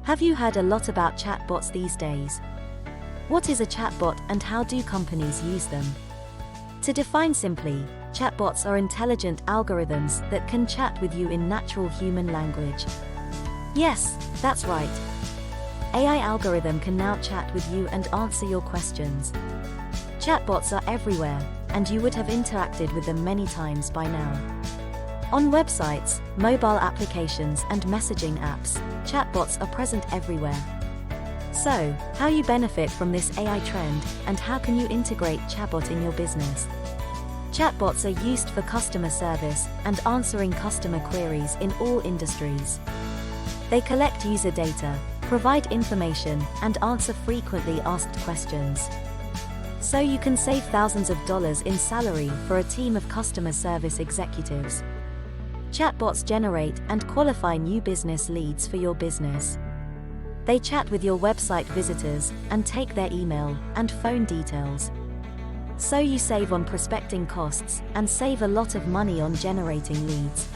Have you heard a lot about chatbots these days? What is a chatbot and how do companies use them? To define simply, chatbots are intelligent algorithms that can chat with you in natural human language. Yes, that's right. AI algorithm can now chat with you and answer your questions. Chatbots are everywhere, and you would have interacted with them many times by now. On websites, mobile applications and messaging apps, chatbots are present everywhere. So, how you benefit from this AI trend, and how can you integrate chatbot in your business? Chatbots are used for customer service and answering customer queries in all industries. They collect user data, provide information, and answer frequently asked questions. So you can save thousands of dollars in salary for a team of customer service executives. Chatbots generate and qualify new business leads for your business. They chat with your website visitors and take their email and phone details. So you save on prospecting costs and save a lot of money on generating leads.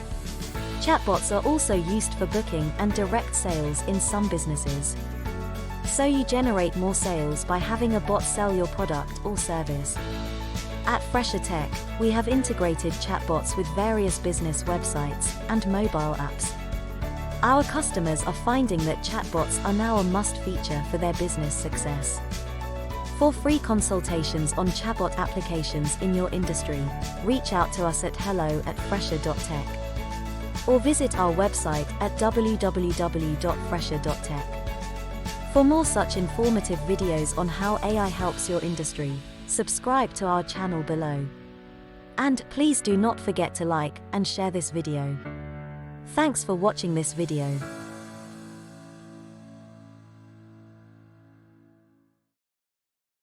Chatbots are also used for booking and direct sales in some businesses. So you generate more sales by having a bot sell your product or service. At Frshr, we have integrated chatbots with various business websites and mobile apps. Our customers are finding that chatbots are now a must feature for their business success. For free consultations on chatbot applications in your industry, reach out to us at hello@frshr.tech or visit our website at www.frshr.tech. For more such informative videos on how AI helps your industry, subscribe to our channel below. And please do not forget to like and share this video. Thanks for watching this video.